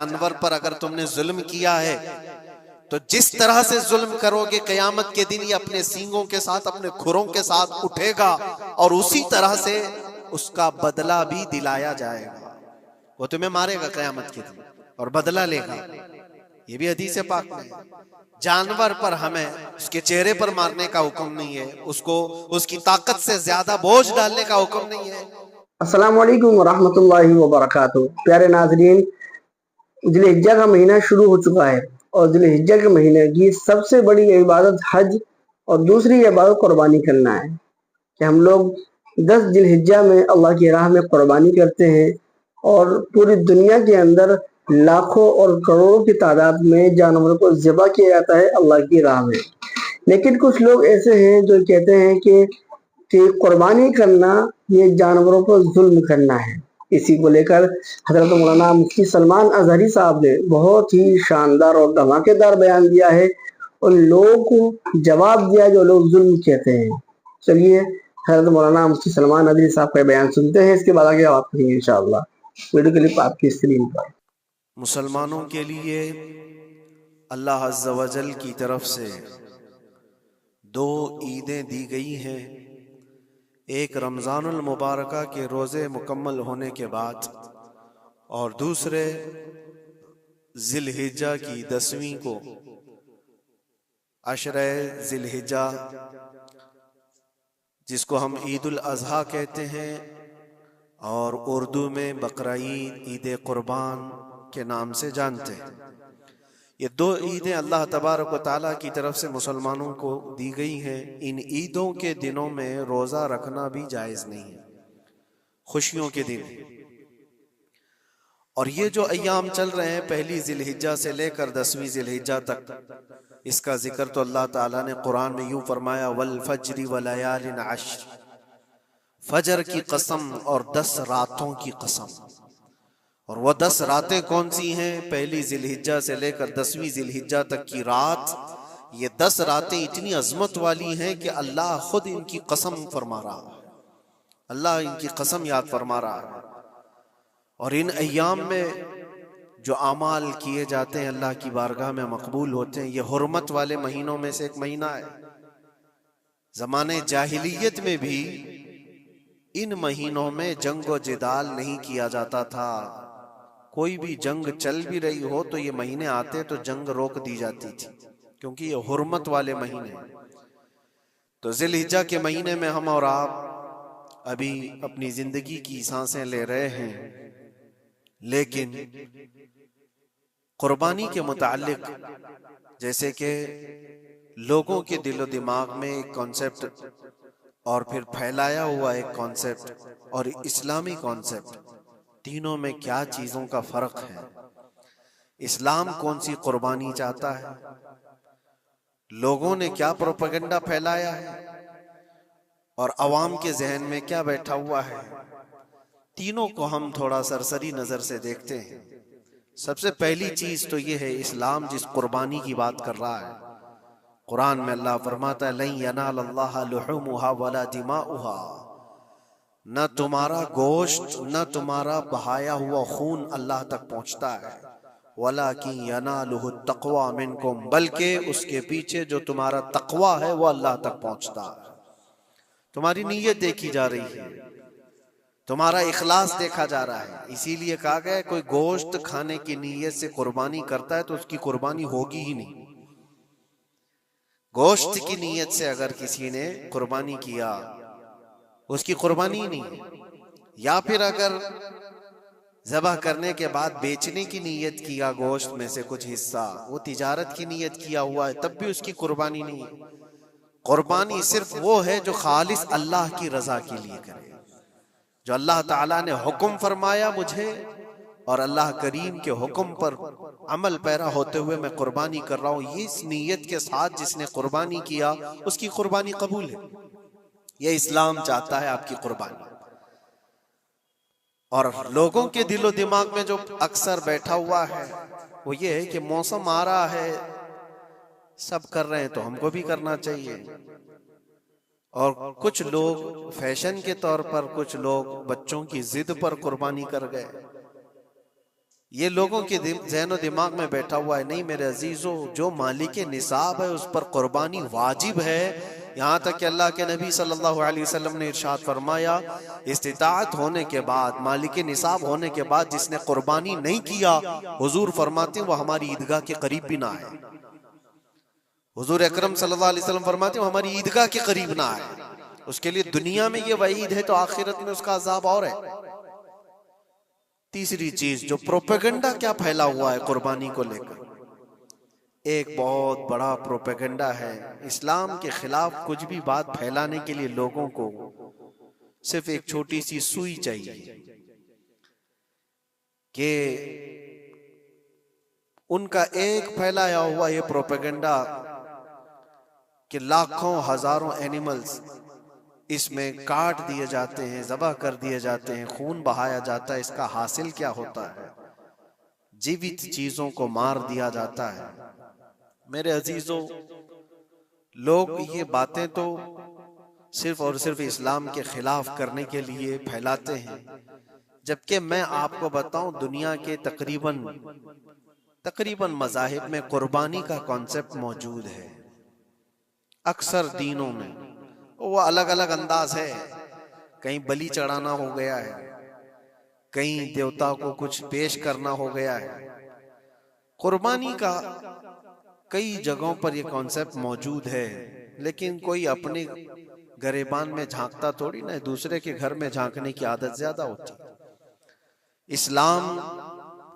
जानवर पर अगर तुमने जुल्म किया है तो जिस तरह से जुल्म करोगे क़यामत के दिन ये अपने सींगों के साथ, अपने खुरों के साथ उठेगा और उसी तरह से उसका बदला भी दिलाया जाएगा। वो तुम्हें मारेगा क़यामत के दिन और बदला लेगा। ये भी हदीस पाक में है। जानवर पर हमें उसके चेहरे पर मारने का हुक्म नहीं है, उसको उसकी ताकत से ज्यादा बोझ डालने का हुक्म नहीं है। अस्सलाम वालेकुम रहमतुल्लाहि व बरकातुहू। प्यारे नाज़रीन, ज़िलहिज्जा का महीना शुरू हो चुका है और ज़िलहिज्जा के महीने की सबसे बड़ी इबादत हज और दूसरी इबादत कुर्बानी करना है कि हम लोग 10 ज़िलहिज्जा में अल्लाह की राह में कुर्बानी करते हैं और पूरी दुनिया के अंदर लाखों और करोड़ों की तादाद में जानवरों को ज़िबा किया जाता है अल्लाह की राह में। लेकिन कुछ लोग ऐसे हैं जो कहते हैं कि कुर्बानी करना ये जानवरों को जुल्म करना है। इसी को लेकर हज़रत मौलाना मुफ्ती सलमान अज़हरी साहब ने बहुत ही शानदार और धमाकेदार बयान दिया है, उन लोगों को जवाब दिया जो लोग जुल्म कहते हैं। चलिए हज़रत मौलाना मुफ्ती सलमान अज़हरी साहब का बयान सुनते हैं, इसके बाद आगे बात करेंगे इंशाअल्लाह। वीडियो क्लिप आपकी स्क्रीन पर। मुसलमानों के लिए अल्लाह अज़्ज़ व जल की तरफ से 2 ईदें दी गई हैं। एक रमज़ानुल मुबारका के रोज़े मुकम्मल होने के बाद और दूसरे ज़िलहिज्जा की 10वीं को अशरे ज़िलहिज्जा, जिसको हम ईदुल अज़हा कहते हैं और उर्दू में बकरीद, ईद कुर्बान के नाम से जानते हैं। ये 2 ईदें अल्लाह तबारक व तआला की तरफ से मुसलमानों को दी गई हैं। इन ईदों के दिनों में रोज़ा रखना भी जायज़ नहीं है, खुशियों के दिन। और ये जो अय्याम चल रहे हैं पहली ज़िलहिज्जा से लेकर 10वीं ज़िलहिज्जा तक, इसका जिक्र तो अल्लाह ताला ने कुरान में यूं फरमाया, वल फज्रि व लयालिन अश्र, फजर की कसम और 10 रातों की कसम। और वह 10 रातें कौन सी हैं? पहली ज़िलहिज्जा से लेकर 10वीं ज़िलहिज्जा तक की रात, ये 10 रातें इतनी अजमत वाली हैं कि अल्लाह खुद इनकी कसम फरमा रहा है, अल्लाह इनकी कसम याद फरमा रहा है। और इन अय्याम में जो अमाल किए जाते हैं अल्लाह की बारगाह में मकबूल होते हैं। ये हुर्मत वाले महीनों में से एक महीना है। ज़माने जाहिलियत में भी इन महीनों में जंग व जिदाल नहीं किया जाता था। कोई भी जंग चल भी रही हो तो ये महीने आते तो जंग रोक दी जाती थी, क्योंकि ये हुर्मत वाले महीने। तो ज़िलहिज्जा के महीने में हम और आप अभी अपनी जिंदगी की सांसें ले रहे हैं, लेकिन कुर्बानी के मुताल्लिक जैसे कि लोगों के दिलो दिमाग में एक कॉन्सेप्ट और फिर फैलाया हुआ एक कॉन्सेप्ट और इस्लामी कॉन्सेप्ट, तीनों में क्या चीजों का फर्क है? इस्लाम कौन सी कुर्बानी चाहता है? लोगों ने क्या प्रोपेगेंडा फैलाया है और अवाम के जहन में क्या बैठा हुआ है? तीनों को हम थोड़ा सरसरी नजर से देखते हैं। सबसे पहली चीज तो ये है, इस्लाम जिस कुर्बानी की बात कर रहा है, कुरान में अल्लाह फरमाता है, लन यनालल्लाह लुहुमुहा वला दिमाउहा, न तुम्हारा गोश्त न तुम्हारा बहाया हुआ खून अल्लाह तक पहुंचता है, वलाकिन यनालुहु तक़वा मिनकुम, बल्कि उसके पीछे जो तुम्हारा तक़वा है वो अल्लाह तक पहुंचता है। तुम्हारी नीयत देखी जा रही है, तुम्हारा इखलास देखा जा रहा है। इसीलिए कहा गया कोई गोश्त खाने की नीयत से कुर्बानी करता है तो उसकी कुर्बानी होगी ही नहीं। गोश्त की नीयत से अगर किसी ने कुर्बानी किया उसकी कुर्बानी ही नहीं। या फिर अगर ज़बह करने के बाद बेचने की नीयत किया गोश्त में से कुछ हिस्सा, वो तिजारत की नीयत किया हुआ है, तब भी उसकी कुर्बानी नहीं है। कुर्बानी सिर्फ वो है जो खालिस अल्लाह की रजा के लिए करे, जो अल्लाह ताला ने हुक्म फरमाया मुझे और अल्लाह करीम के हुक्म पर अमल पैरा होते हुए मैं कुर्बानी कर रहा हूँ, ये इस नीयत के साथ जिसने कुर्बानी किया उसकी कुर्बानी कबूल है। ये इस्लाम चाहता है आपकी कुर्बानी। और लोगों के दिलो दिमाग में जो अक्सर बैठा हुआ है वो ये है कि मौसम आ रहा है, सब कर रहे हैं तो हमको भी करना चाहिए। और कुछ लोग फैशन के तौर पर, कुछ लोग बच्चों की जिद पर कुर्बानी कर गए। ये लोगों के ज़हन दिमाग में बैठा हुआ है। नहीं मेरे अजीजों, जो मालिक निसाब है उस पर कुर्बानी वाजिब है। यहाँ तक कि अल्लाह के नबी सल्लल्लाहु अलैहि वसल्लम ने इरशाद फरमाया, इस्तिताअत होने के बाद, मालिक निसाब होने के बाद जिसने कुर्बानी नहीं किया, हुजूर फरमाते हैं वो हमारी ईदगाह के करीब भी ना आए। हुजूर अकरम सल्लल्लाहु अलैहि वसल्लम फरमाते हैं वो हमारी ईदगाह के करीब ना आए। उसके लिए दुनिया में ये वईद है तो आखिरत में उसका अजाब और है। तीसरी चीज, जो प्रोपेगेंडा क्या फैला हुआ है कुर्बानी को लेकर, एक बहुत बड़ा प्रोपेगेंडा है। इस्लाम के खिलाफ कुछ भी बात फैलाने के लिए लोगों को सिर्फ एक छोटी सी सुई चाहिए कि उनका एक फैलाया हुआ ये प्रोपेगेंडा कि लाखों हजारों एनिमल्स इसमें काट दिए जाते हैं, ज़बह कर दिए जाते हैं, खून बहाया जाता है, इसका हासिल क्या होता है? जीवित चीजों को मार दिया जाता है। मेरे अजीजों, लोग ये बातें तो सिर्फ और सिर्फ इस्लाम के खिलाफ करने के लिए फैलाते हैं, जबकि मैं आपको बताऊं दुनिया के तकरीबन मज़ाहिब में कुर्बानी का कॉन्सेप्ट मौजूद है। अक्सर दीनों में वो अलग अलग अंदाज है। कहीं बलि चढ़ाना हो गया है, कहीं देवता को कुछ पेश करना हो गया है। कुर्बानी का कई जगहों पर यह कॉन्सेप्ट मौजूद है, लेकिन कोई अपने गरेबान में झांकता थोड़ी ना, दूसरे के घर में झांकने की आदत ज्यादा होती है। इस्लाम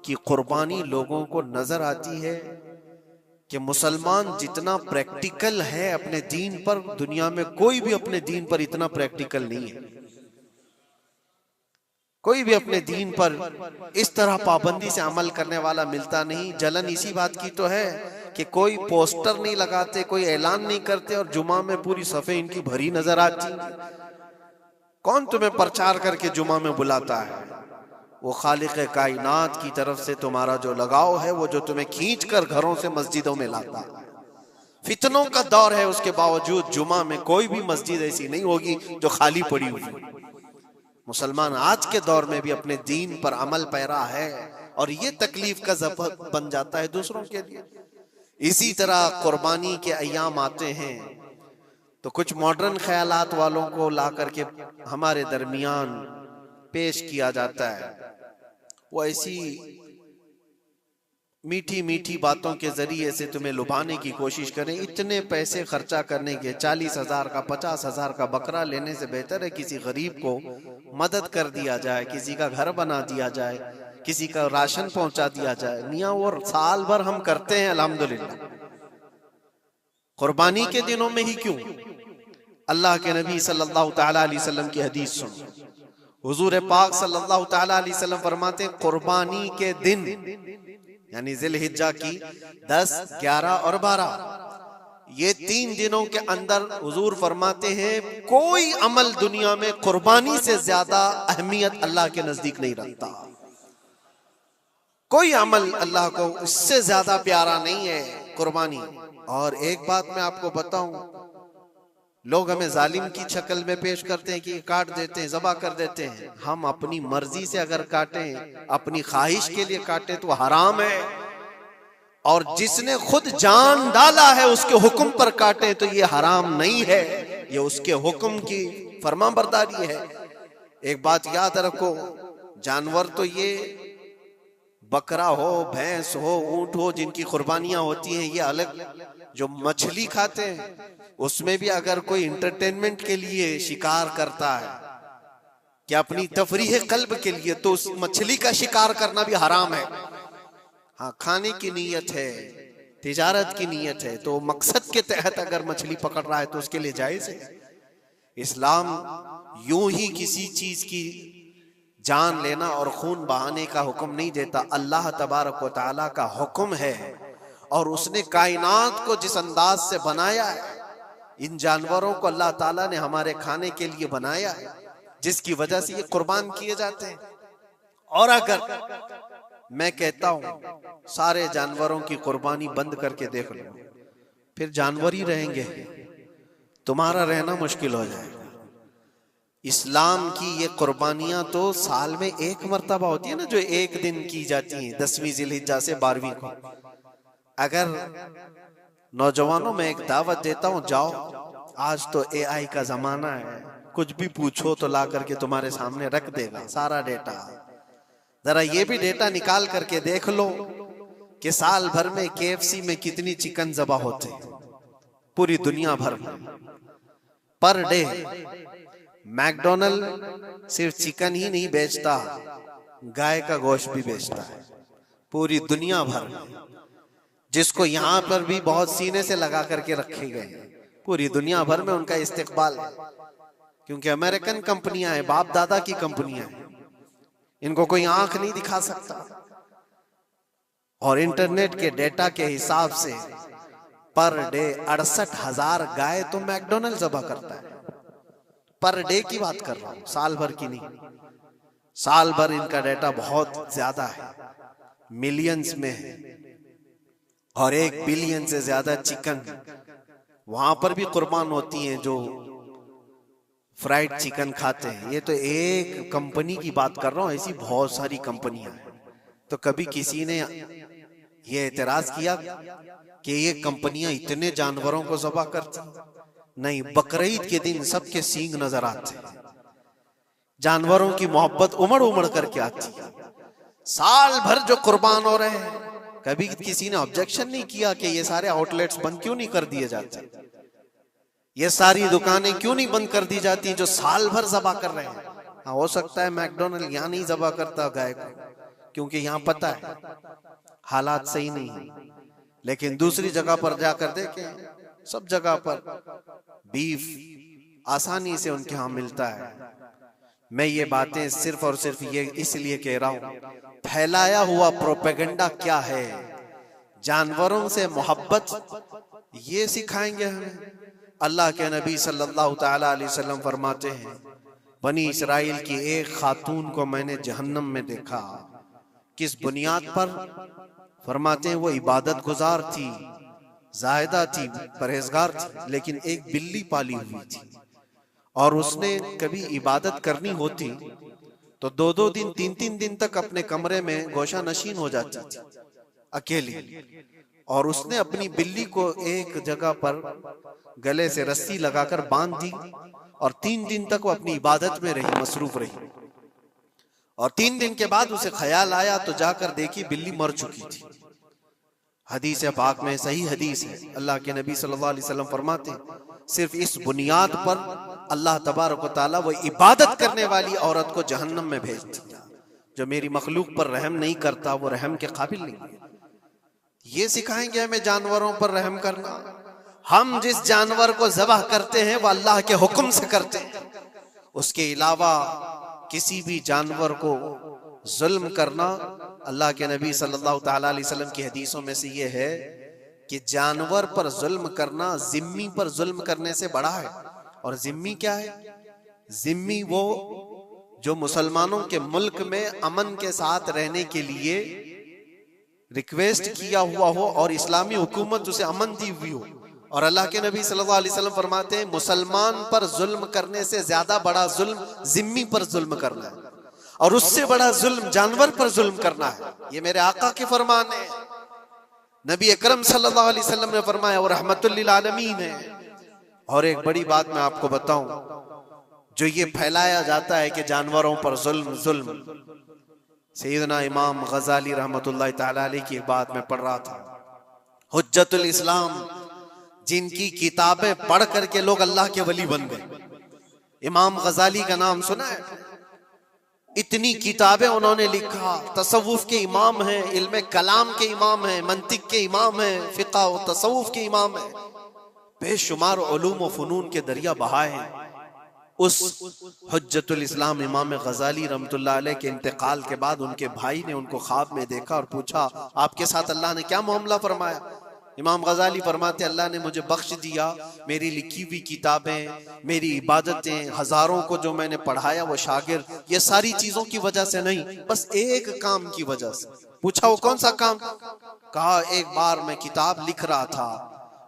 की कुर्बानी लोगों को नजर आती है कि मुसलमान जितना प्रैक्टिकल है अपने दीन पर, दुनिया में कोई भी अपने दीन पर इतना प्रैक्टिकल नहीं है। कोई भी अपने दीन पर इस तरह पाबंदी से अमल करने वाला मिलता नहीं। जलन इसी बात की तो है कि कोई पोस्टर नहीं लगाते, कोई ऐलान नहीं करते और जुमा में पूरी सफे इनकी भरी नजर आती। कौन तुम्हें प्रचार करके जुमा में बुलाता है? वो खालिक कायनात की तरफ से तुम्हारा जो लगाव है, वो जो तुम्हें खींच कर घरों से मस्जिदों में लाता है। फितनों का दौर है, उसके बावजूद जुमा में कोई भी मस्जिद ऐसी नहीं होगी जो खाली पड़ी हुई। मुसलमान आज के दौर में भी अपने दीन पर अमल पैरा है और ये तकलीफ का सबब बन जाता है दूसरों के लिए। इसी तरह कुर्बानी के अय्याम आते हैं तो कुछ मॉडर्न ख्यालात वालों को ला करके हमारे दरमियान पेश किया जाता है। वो ऐसी मीठी मीठी बातों के जरिए से तुम्हें लुभाने की कोशिश करें। इतने पैसे खर्चा करने के, 40,000 का 50,000 का बकरा लेने से बेहतर है किसी गरीब को मदद कर दिया जाए, किसी का घर बना दिया जाए, किसी का राशन पहुंचा दिया जाए। मियाँ वो साल भर हम करते हैं अल्हम्दुलिल्लाह, कुर्बानी के दिनों में ही क्यों? अल्लाह के नबी सल्लल्लाहु तआला अलैहि वसल्लम की हदीस सुन। हुजूर पाक सल्लल्लाहु तआला अलैहि वसल्लम फरमाते हैं, कुर्बानी के दिन यानी जिलहिज्जा की 10, 11 और 12 ये 3 दिनों के अंदर हुजूर फरमाते हैं कोई अमल दुनिया में कुर्बानी से ज्यादा अहमियत अल्लाह के नजदीक नहीं रखता। कोई अमल अल्लाह को इससे ज्यादा प्यारा नहीं है कुर्बानी। और एक बात मैं आपको बताऊं, लोग हमें जालिम की शक्ल में पेश करते हैं कि काट देते हैं, ज़बह कर देते हैं। हम अपनी मर्जी से अगर काटें, अपनी ख्वाहिश के लिए काटें तो हराम है, और जिसने खुद जान डाला है उसके हुक्म पर काटें तो ये हराम नहीं है, ये उसके हुक्म की फरमाबरदारी है। एक बात याद रखो, जानवर तो ये बकरा हो, भैंस हो, ऊंट हो, जिनकी कुर्बानियां होती हैं ये अलग। जो मछली खाते हैं उसमें भी अगर कोई इंटरटेनमेंट के लिए शिकार करता है कि अपनी तफरीह कल्ब के लिए, तो उस मछली का शिकार करना भी हराम है। हाँ, खाने की नीयत है, तिजारत की नीयत है, तो मकसद के तहत अगर मछली पकड़ रहा है तो उसके लिए जायज है। इस्लाम यूं ही किसी चीज की जान लेना और खून बहाने का हुक्म नहीं देता। अल्लाह तबारक व तआला का हुक्म है और उसने कायनात को जिस अंदाज से बनाया है, इन जानवरों को अल्लाह ताला ने हमारे खाने के लिए बनाया है, जिसकी वजह से ये कुर्बान किए जाते हैं। और अगर मैं कहता हूं सारे जानवरों की कुर्बानी बंद करके देख लो, फिर जानवर ही रहेंगे, तुम्हारा रहना मुश्किल हो जाएगा। इस्लाम की ये कुर्बानियां तो साल में एक मर्तबा होती है ना, जो एक दिन की जाती हैं, 10वीं जिलहिज्जा से 12वीं को। अगर नौजवानों में एक दावत देता हूं, जाओ, आज तो एआई का जमाना है, कुछ भी पूछो तो ला करके तुम्हारे सामने रख देगा सारा डेटा। जरा ये भी डेटा निकाल करके देख लो कि साल भर में केएफसी में कितनी चिकन ज़बा होते हैं पूरी दुनिया भर में पर डे। मैकडोनल्ड सिर्फ चिकन ही नहीं बेचता, गाय का गोश्त भी बेचता है पूरी दुनिया भर में, जिसको यहाँ पर भी बहुत सीने से लगा करके रखे गए हैं। पूरी दुनिया भर में उनका इस्तेकबाल है, क्योंकि अमेरिकन कंपनियां हैं, बाप दादा की कंपनियां हैं, इनको कोई आंख नहीं दिखा सकता। और इंटरनेट के डेटा के हिसाब से पर डे 68,000 गाय तो मैकडोनल्ड ज़बह करता है। पर डे की बात कर रहा हूं, साल भर की नहीं। साल भर इनका डेटा बहुत ज्यादा है, मिलियंस में है, और 1 बिलियन से ज्यादा चिकन वहां पर भी कुर्बान होती हैं जो फ्राइड चिकन खाते हैं। ये तो एक कंपनी की बात कर रहा हूं, ऐसी बहुत सारी कंपनियां हैं। तो कभी किसी ने ये एतराज किया कि ये कंपनियां इतने जानवरों को ज़बह करती? नहीं, बकरीद के दिन सबके सींग नजर आते हैं, जानवरों की मोहब्बत उमड़ उमड़ करके आती है। साल भर जो कुर्बान हो रहे हैं, कभी किसी ने ऑब्जेक्शन नहीं किया कि ये सारे आउटलेट्स बंद क्यों नहीं कर दिए जाते, ये सारी दुकानें क्यों नहीं बंद कर दी जाती जो साल भर ज़बह कर रहे हैं। हाँ, हो सकता है मैकडोनल्ड यहाँ नहीं ज़बह करता गाय को, क्योंकि यहाँ पता है हालात सही नहीं है, लेकिन दूसरी जगह पर जाकर देखें, सब जगह पर बीफ आसानी से उनके यहाँ मिलता है। मैं ये बातें सिर्फ और सिर्फ ये इसलिए कह रहा हूं, फैलाया हुआ प्रोपेगेंडा क्या है, जानवरों से मोहब्बत ये सिखाएंगे हमें। अल्लाह के नबी सल्लल्लाहु ताला अलैहि वसल्लम फरमाते हैं, बनी इसराइल की एक खातून को मैंने जहन्नम में देखा। किस बुनियाद पर? फरमाते हैं वो इबादत गुजार थी, जाहिदा थी, परहेजगार थी, लेकिन एक बिल्ली पाली हुई थी, और उसने कभी इबादत करनी होती तो 2-2 दिन 3-3 दिन तक अपने कमरे में गोशा नशीन हो जाती थी अकेली। और उसने अपनी बिल्ली को एक जगह पर गले से रस्सी लगाकर बांध दी, और 3 दिन तक वो अपनी इबादत में रही, मसरूफ रही। और 3 दिन के बाद उसे ख्याल आया तो जाकर देखी बिल्ली मर चुकी थी। हदीस पाक में, सही हदीस है, अल्लाह के नबी सल्लल्लाहु अलैहि वसल्लम फरमाते सिर्फ इस बुनियाद पर अल्लाह तबारक व तआला वो इबादत करने वाली औरत को जहन्नम में भेज दिया। जो मेरी मखलूक पर रहम नहीं करता वो रहम के काबिल नहीं है। ये सिखाएंगे हमें जानवरों पर रहम करना। हम जिस जानवर को ज़बह करते हैं वो अल्लाह के हुक्म से करते हैं, उसके अलावा किसी भी जानवर को जुल्म करना, अल्लाह के नबी सल्लल्लाहु ताला अलैहि वसल्लम की हदीसों में से ये है कि जानवर पर जुल्म करना जिम्मी पर जुल्म करने से बड़ा है। और जिम्मी क्या है? जिम्मी वो जो मुसलमानों के मुल्क में अमन के साथ रहने के लिए रिक्वेस्ट किया हुआ हो और इस्लामी हुकूमत उसे अमन दी हुई हो। और अल्लाह के नबी सल्लल्लाहु अलैहि वसल्लम फरमाते हैं, मुसलमान पर जुल्म करने से ज्यादा बड़ा जुल्म जिम्मी पर जुल्म करना है, और उससे बड़ा जुल्म जानवर पर जुल्म करना है। ये मेरे आका के फरमान है। नबी अकरम सल्लल्लाहु अलैहि वसल्लम ने फरमाया, वो रहमतुल लिल आलमीन है। और एक बड़ी बात मैं आपको बताऊं, जो ये फैलाया जाता है कि जानवरों पर जुल्म जुल्म, सैयदना इमाम गजाली रहमतुल्लाह ताला अलैह की बात में पढ़ रहा था, हुज्जतुल इस्लाम, जिनकी किताबें पढ़ करके लोग अल्लाह के वली बन गए। इमाम गजाली का नाम सुना है? इतनी किताबें उन्होंने लिखा, तसव्वुफ के इमाम हैं, इल्म कलाम के इमाम हैं, मंतिक के इमाम हैं, फिक़ह और तसव्वुफ के इमाम हैं, बेशुमार उलूम व फनून के दरिया बहाए हैं। उस हुज्जतुल इस्लाम इमाम गजाली रहमतुल्लाह अलैह के इंतकाल के बाद उनके भाई ने उनको ख्वाब में देखा और पूछा, आपके साथ अल्लाह ने क्या मामला फरमाया? इमाम गजाली फरमाते, अल्लाह ने मुझे बख्श दिया, मेरी लिखी हुई किताबें, मेरी इबादतें, हजारों को जो मैंने पढ़ाया वो शागिर्द, ये सारी चीजों की वजह से नहीं, बस एक काम की वजह से। पूछा वो कौन सा काम? कहा एक बार मैं किताब लिख रहा था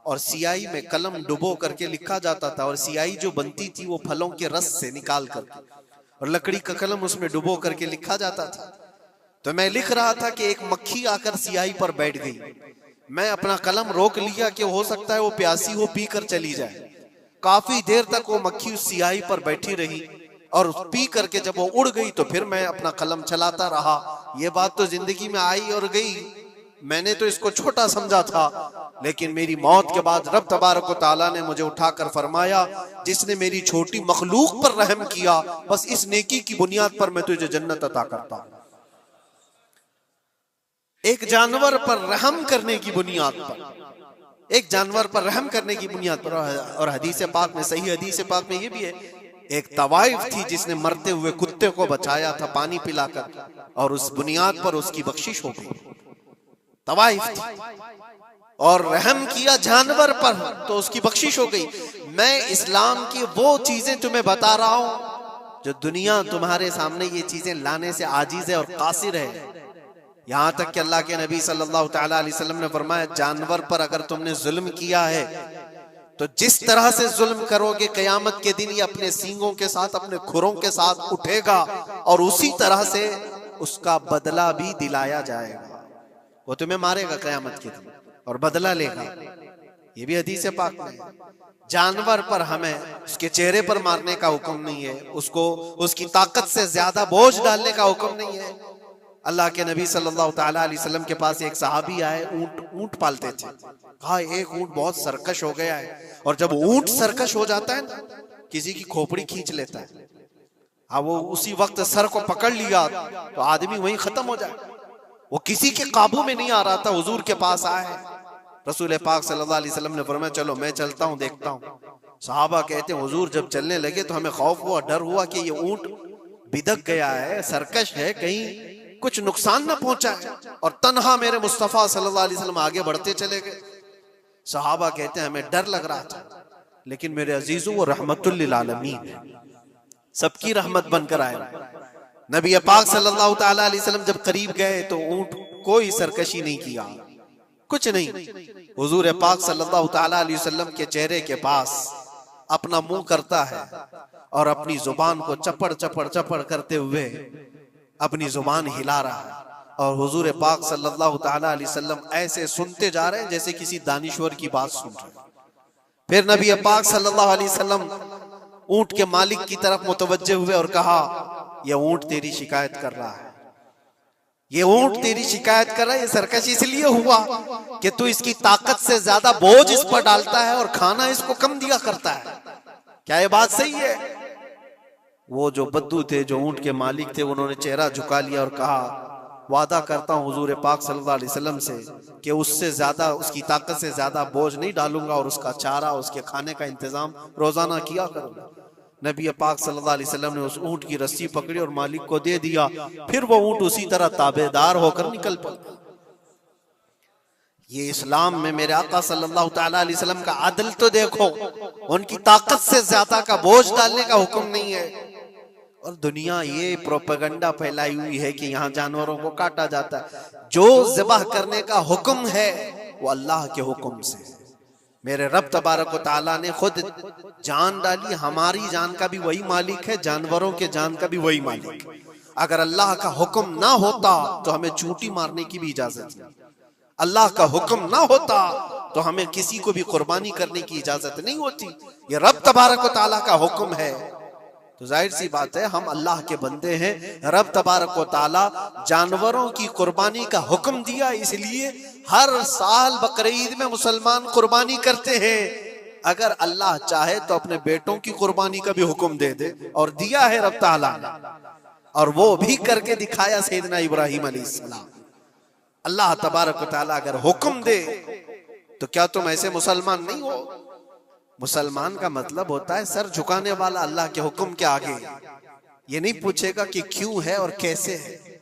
और सियाही में कलम डुबो करके लिखा जाता था, और सियाही जो बनती थी वो फलों के रस से निकाल करके, और लकड़ी का कलम उसमें डुबो करके लिखा जाता था। तो मैं लिख रहा था कि एक मक्खी आकर सियाही पर बैठ गई। मैं अपना कलम रोक लिया कि हो सकता है वो प्यासी हो, पी कर चली जाए। काफी देर तक वो मक्खी उस सियाही पर बैठी रही, और पी करके जब वो उड़ गई तो फिर मैं अपना कलम चलाता रहा। ये बात तो जिंदगी में आई और गई, मैंने तो इसको छोटा समझा था, लेकिन मेरी मौत के बाद रब तबारक व तआला ने मुझे उठाकर फरमाया, जिसने मेरी छोटी मखलूक पर रहम किया, बस इस नेकी की बुनियाद पर मैं तुझे जन्नत अता करता हूं। एक जानवर पर रहम करने की बुनियाद पर, एक जानवर पर रहम करने की बुनियाद पर। और हदीस पाक में, सही हदीस पाक में ये भी है, एक तवाइफ थी जिसने मरते हुए कुत्ते को बचाया था पानी पिलाकर, और उस बुनियाद पर उसकी बख्शिश हो गई। तवाइफ थी और रहम किया जानवर पर तो उसकी बख्शिश हो गई। मैं इस्लाम की वो चीजें तुम्हें बता रहा हूं जो दुनिया तुम्हारे सामने ये चीजें लाने से आजीज है और कासिर है। यहां तक कि अल्लाह के नबी सल्लल्लाहु तआला अलैहि वसल्लम ने फरमाया, जानवर पर अगर तुमने जुल्म किया है तो जिस तरह से जुल्म करोगे क़यामत के दिन ये अपने सींगों के साथ, अपने खुरों के साथ उठेगा, और उसी तरह से उसका बदला भी दिलाया जाएगा। वो तुम्हें मारेगा क़यामत के दिन और बदला लेगा। ये भी हदीस पाक में है। जानवर पर हमें उसके चेहरे पर मारने का हुक्म नहीं है, उसको उसकी ताकत से ज्यादा बोझ डालने का हुक्म नहीं है। अल्लाह के नबी सल्लल्लाहु तआला अलैहि वसल्लम के पास एक सहाबी आए, ऊंट पालते थे। कहा एक ऊंट बहुत सरकश हो गया है, और जब ऊंट सरकश हो जाता है ना, किसी की खोपड़ी खींच लेता है। हाँ, वो उसी वक्त सर को पकड़ लिया तो आदमी वहीं खत्म हो जाए। वो किसी के काबू में नहीं आ रहा था, हुजूर के पास आए। रसूल पाक सल्लल्लाहु अलैहि वसल्लम ने फरमाया, चलो मैं चलता हूँ, देखता हूँ। सहाबा कहते हैं, हुजूर जब चलने लगे तो हमें खौफ हुआ, डर हुआ कि ये ऊंट बिदक गया है, सरकश है, कहीं कुछ नुकसान न पहुंचाए। और तन्हा मेरे मुस्तफा सल्लल्लाहु अलैहि वसल्लम आगे बढ़ते चले गए। सहाबा कहते हैं हमें डर लग रहा था, लेकिन मेरे अजीजों वो रहमतुल लिल आलमीन है, सबकी रहमत बनकर आए। नबी पाक सल्लल्लाहु तआला अलैहि वसल्लम जब करीब गए तो ऊंट कोई सरकशी नहीं किया, कुछ नहीं। हुजूर पाक सल्लल्लाहु तआला अलैहि वसल्लम के चेहरे के पास अपना मुंह करता है और अपनी जुबान को चपड़ चपड़ चपड़ करते हुए अपनी जुबान हिला रहा है, और हुजूर पाक सल्लल्लाहु तआला अलैहि वसल्लम ऐसे सुनते जा रहे हैं जैसे किसी दानिश्वर की बात सुन रहे हैं। फिर नबी पाक सल्लल्लाहु अलैहि वसल्लम ऊंट के मालिक की तरफ मुतवज्जे हुए और कहा, यह ऊंट तेरी शिकायत कर रहा है, ये ऊंट तेरी शिकायत कर रहा है। ये सरकश इसलिए हुआ कि तू इसकी ताकत से ज्यादा बोझ इस पर डालता है और खाना इसको कम दिया करता है। क्या ये बात सही है? वो जो बद्दू थे, जो ऊंट के मालिक थे, उन्होंने चेहरा झुका लिया और कहा, वादा करता हूं हुजूर पाक सल्लल्लाहु अलैहि वसल्लम से कि उससे ज्यादा, उसकी ताकत से ज्यादा बोझ नहीं डालूंगा, और उसका चारा, उसके खाने का इंतजाम रोजाना किया करूंगा। नबी पाक सल्लल्लाहु अलैहि वसल्लम ने उस ऊंट की रस्सी पकड़ी और मालिक को दे दिया। फिर वो ऊंट उसी तरह ताबेदार होकर निकल पड़ा। ये इस्लाम में मेरे आका सल्लल्लाहु तआला अलैहि वसल्लम का अदल तो देखो, उनकी ताकत से ज्यादा का बोझ डालने का हुक्म नहीं है। और दुनिया ये प्रोपेगेंडा फैलाई हुई है कि यहाँ जानवरों को काटा जाता है। जो ज़िबाह करने का हुक्म है वो अल्लाह के हुक्म से। मेरे रब तबारक व तआला ने खुद जान डाली, हमारी जान का भी वही मालिक है, जानवरों के जान का भी वही मालिक है। अगर अल्लाह का हुक्म ना होता तो हमें चूंटी मारने की भी इजाजत नहीं, अल्लाह का हुक्म ना होता तो हमें किसी को भी कुर्बानी करने की इजाजत नहीं होती। ये रब तबारक व तआला का हुक्म है, तो जाहिर सी बात है हम अल्लाह के बंदे हैं। रब तबारक व तआला जानवरों की कुर्बानी का हुक्म दिया, इसलिए हर साल बकरीद में मुसलमान कुर्बानी करते हैं। अगर अल्लाह चाहे तो अपने बेटों की कुर्बानी का भी हुक्म दे दे, और दिया है रब तआला ने, और वो भी करके दिखाया सैयदना इब्राहिम अलैहिस्सलाम। अल्लाह तबारक व तआला अगर हुक्म दे तो क्या तुम ऐसे मुसलमान नहीं हो? मुसलमान का मतलब होता है सर झुकाने वाला अल्लाह के हुक्म के आगे। ये नहीं पूछेगा कि क्यों है और कैसे है।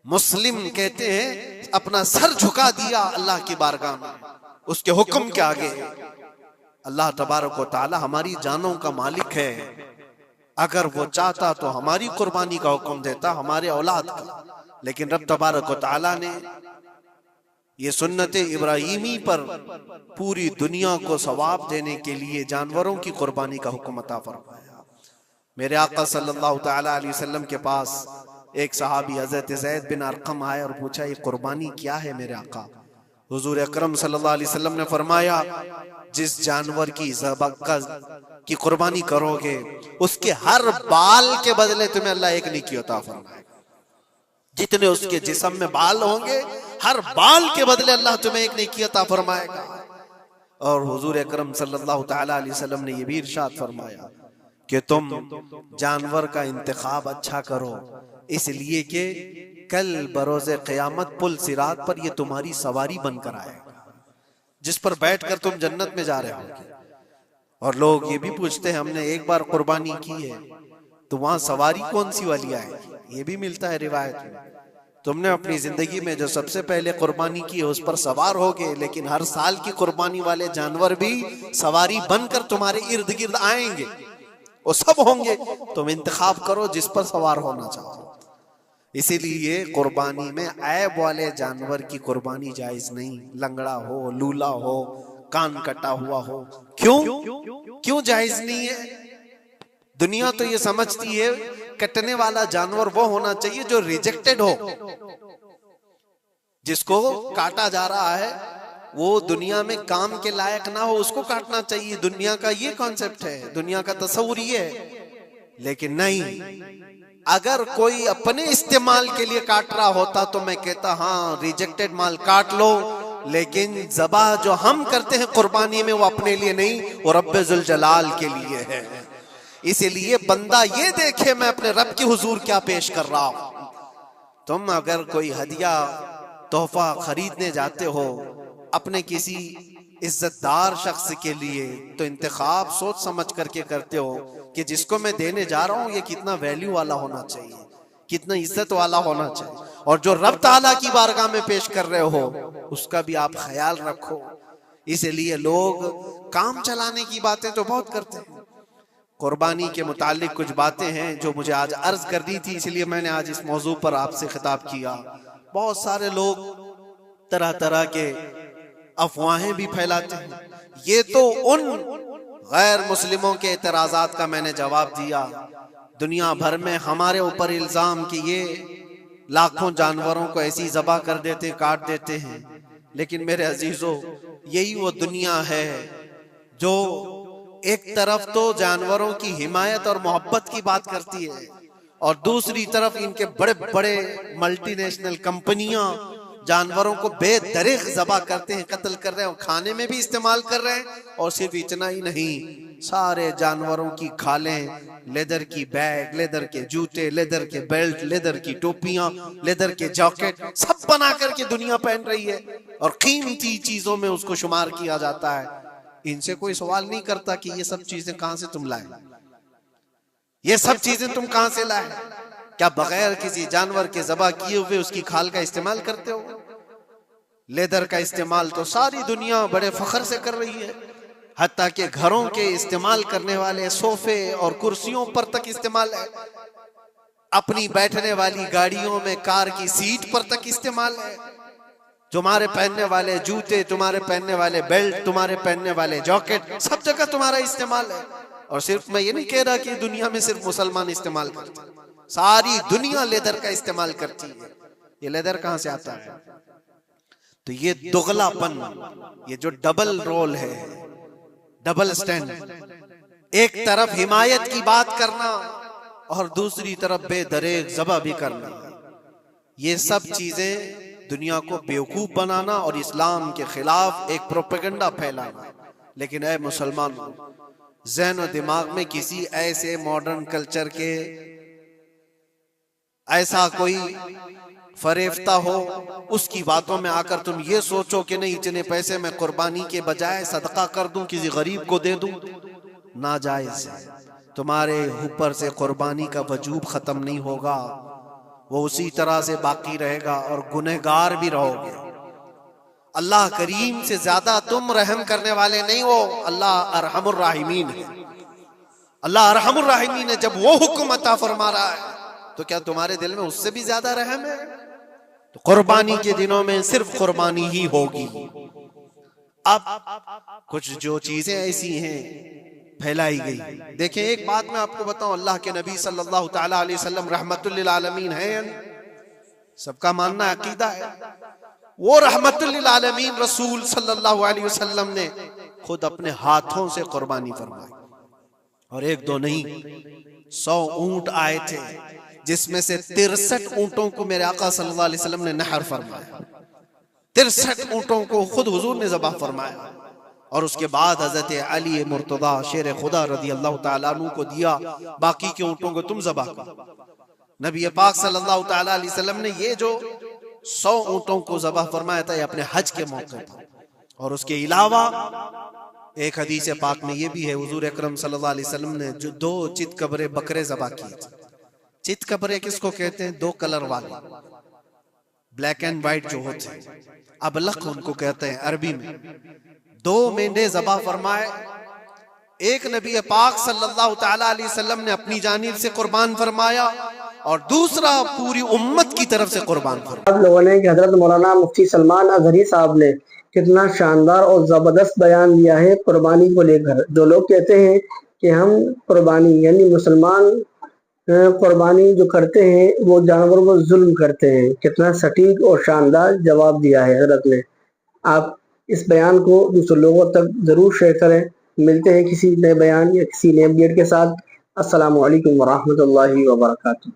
मुस्लिम कहते हैं अपना सर झुका दिया अल्लाह की बारगाह में, उसके हुक्म के आगे। अल्लाह तबारक व तआला हमारी जानों का मालिक है। अगर वो चाहता तो हमारी कुर्बानी का हुक्म देता, हमारे औलाद का, लेकिन रब तबारक व तआला ने ये सुन्नत इब्राहीमी पर पूरी दुनिया को सवाब देने के लिए जानवरों की कुर्बानी का हुक्म अता फरमाया। मेरे आका सल्लल्लाहु तआला अलैहि वसल्लम के पास एक सहाबी हजरत ज़ैद बिन अरकम आए और पूछा, ये कुर्बानी क्या है मेरे आका? हुजूर अकरम सल्लल्लाहु अलैहि वसल्लम ने फरमाया, जिस जानवर की की कुर्बानी करोगे उसके हर बाल के बदले तुम्हें अल्लाह एक नेकी अता फरमाएगा। जितने उसके जिस्म में बाल होंगे हर बाल के बदले अल्लाह तुम्हें एक नेकी अता फरमाएगा। और हुजूर अकरम सल्लल्लाहु तआला अलैहि वसल्लम ने यह भी इरशाद फरमाया कि तुम जानवर का इंतखाब अच्छा करो, इसलिए कि कल बरोज़े क़यामत पुल सिरात पर ये तुम्हारी सवारी बनकर आएगा, जिस पर बैठकर तुम जन्नत में जा रहे होगे। और लोग ये भी पूछते हैं, हमने एक बार कुर्बानी की है तो वहां सवारी कौन सी वाली आएगी? ये भी मिलता है रिवायत में। तुमने अपनी जिंदगी में जो सबसे पहले कुर्बानी की है उस पर सवार होगे, लेकिन हर साल की कुर्बानी वाले जानवर भी सवारी बनकर तुम्हारे इर्द गिर्द आएंगे, वो सब होंगे। तुम इंतखाब करो जिस पर सवार होना चाहो। इसीलिए कुर्बानी में ऐब वाले जानवर की कुर्बानी जायज नहीं। लंगड़ा हो, लूला हो, कान कटा हुआ हो, क्यों जायज नहीं है? दुनिया तो ये समझती है कटने वाला जानवर वो होना चाहिए जो रिजेक्टेड हो, जिसको काटा जा रहा है वो दुनिया में काम के लायक ना हो, उसको काटना चाहिए। दुनिया का ये कॉन्सेप्ट है, दुनिया का तस्वुर ये है। लेकिन नहीं, अगर कोई अपने इस्तेमाल के लिए काट रहा होता तो मैं कहता हाँ रिजेक्टेड माल काट लो, लेकिन ज़बाह जो हम करते हैं कुर्बानी में वो अपने लिए नहीं, वो रब्बे जुल जलाल के लिए है। इसीलिए बंदा ये देखे मैं अपने रब की हुजूर क्या पेश कर रहा हूं। तुम अगर कोई हदिया तोहफा खरीदने जाते हो अपने किसी इज्जतदार शख्स के लिए, तो इंतखाब सोच समझ करके करते हो कि जिसको मैं देने जा रहा हूं ये कितना वैल्यू वाला होना चाहिए, कितना इज्जत वाला होना चाहिए, और जो रब ताला की बारगाह में पेश कर रहे हो उसका भी आप ख्याल रखो। इसलिए लोग काम चलाने की बातें तो बहुत करते हैं। कुर्बानी के मुतालिक कुछ बातें हैं जो मुझे आज अर्ज करनी थी, इसलिए मैंने आज इस मौजू पर आपसे खिताब किया। बहुत सारे लोग तरह तरह के अफवाहें भी फैलाते हैं। ये तो उन गैर मुस्लिमों के एतराज़ात का मैंने जवाब दिया। दुनिया भर में हमारे ऊपर इल्जाम कि ये लाखों जानवरों को ऐसी ज़बह कर देते, काट देते हैं। लेकिन मेरे अजीजों, यही वो दुनिया है जो एक तरफ तो जानवरों की हिमायत और मोहब्बत की बात करती है, और दूसरी तरफ इनके बड़े बड़े मल्टीनेशनल कंपनियां जानवरों को बेदरीग ज़बह करते हैं, कत्ल कर रहे हैं, खाने में भी इस्तेमाल कर रहे हैं। और सिर्फ इतना ही नहीं, सारे जानवरों की खालें, लेदर की बैग, लेदर के जूते, लेदर के बेल्ट, लेदर की टोपियां, लेदर के जैकेट सब बना करके दुनिया पहन रही है, और कीमती चीजों में उसको शुमार किया जाता है। इनसे कोई सवाल नहीं करता कि ये सब चीजें कहां से तुम लाए, ये सब चीजें तुम कहां से लाए? क्या बगैर किसी जानवर के ज़बह किए हुए उसकी खाल का इस्तेमाल करते हो? लेदर का इस्तेमाल तो सारी दुनिया बड़े फख्र से कर रही है, हत्ता कि घरों के इस्तेमाल करने वाले सोफे और कुर्सियों पर तक इस्तेमाल है, अपनी बैठने वाली गाड़ियों में कार की सीट पर तक इस्तेमाल है। तुम्हारे पहनने वाले जूते, तुम्हारे पहनने वाले बेल्ट, तुम्हारे पहनने वाले जैकेट, सब जगह तुम्हारा इस्तेमाल है। और सिर्फ मैं ये नहीं कह रहा कि दुनिया में सिर्फ मुसलमान इस्तेमाल करते हैं, सारी दुनिया लेदर का इस्तेमाल करती है। ये लेदर कहां से आता है? तो ये दुगलापन, ये जो डबल रोल है, डबल स्टैंड, एक तरफ हिमायत की बात करना और दूसरी तरफ बेदरेग ज़बह भी करना, ये सब चीजें दुनिया को बेवकूफ बनाना और इस्लाम के खिलाफ एक प्रोपेगेंडा फैलाना। लेकिन ऐ मुसलमान, ज़हन और दिमाग में किसी ऐसे मॉडर्न कल्चर के ऐसा कोई फरेफ्ता हो, उसकी बातों में आकर तुम ये सोचो कि नहीं इतने पैसे मैं कुर्बानी के बजाय सदका कर दूं, किसी गरीब को दे दूं, नाजायज है। तुम्हारे ऊपर से कुर्बानी का वजूब खत्म नहीं होगा, वो उसी तरह से बाकी रहेगा और गुनहगार भी रहोगे। अल्लाह करीम से ज्यादा तुम रहम करने वाले नहीं हो, अल्लाह अरहमुर राहिमीन है। अल्लाह अरहमुर राहिमीन है। जब वो हुक्म अता फरमा रहा है तो क्या तुम्हारे दिल में उससे भी ज्यादा रहम है? तो कुर्बानी के दिनों में सिर्फ कुर्बानी ही होगी। अब कुछ जो चीजें ऐसी हैं फैलाई गई। देखें, एक बात मैं आपको बताऊं, अल्लाह के नबी सल्लल्लाहु ताला अलैहि वसल्लम रहमतुल लिल आलमीन है, सबका मानना अकीदा है। वो रहमतुल लिल आलमीन रसूल सल्लल्लाहु अलैहि वसल्लम ने खुद अपने हाथों से कुर्बानी फरमाई, और एक दो नहीं, 100 ऊंट आए थे, जिसमें से 63 ऊंटों को मेरे आका सल्लल्लाहु अलैहि वसल्लम ने नहर फरमाया। 63 ऊंटों को खुद हुजूर ने ज़बह फरमाया, और उसके बाद हजरत अली मुर्तदा शेर खुदा रदी अल्लाह ताला अन्हु को दिया, बाकी के ऊंटों को तुम ज़बह करो। नबी पाक सल्लल्लाहु ताला अलैहि वसल्लम ने ये जो 100 ऊंटों को ज़बह फरमाया था, ये अपने हज के मौके पर। और उसके अलावा एक हदीस पाक में ये भी है, हुजूर अकरम सल्लल्लाहु अलैहि वसल्लम ने जो 2 चितकबरे बकरे ज़बह किए थे। चितकबरे किसको कहते हैं? 2 कलर वाले, ब्लैक एंड व्हाइट जो होते हैं, अबलख उनको कहते हैं अरबी में। 2 मेंढे ज़बह फरमाए, एक नबी पाक सल्लल्लाहु ताला अलैहि वसल्लम ने अपनी जानिब से कुर्बान फरमाया, और दूसरा पूरी उम्मत की तरफ से कुर्बान फरमाया। आप लोगों ने कि हजरत मौलाना मुफ्ती सलमान अजहरी साहब ने कितना शानदार और ज़बरदस्त बयान दिया है कुर्बानी को लेकर। जो लोग कहते हैं कि हम कुर्बानी यानी मुसलमान कुर्बानी जो करते हैं वो जानवरों को जुल्म करते हैं, कितना सटीक और शानदार जवाब दिया है हजरत ने। आप इस बयान को दूसरे लोगों तक ज़रूर शेयर करें। मिलते हैं किसी नए बयान या किसी नए अपडेट के साथ। अस्सलामु अलैकुम वरहमतुल्लाहि वबरकातुहू।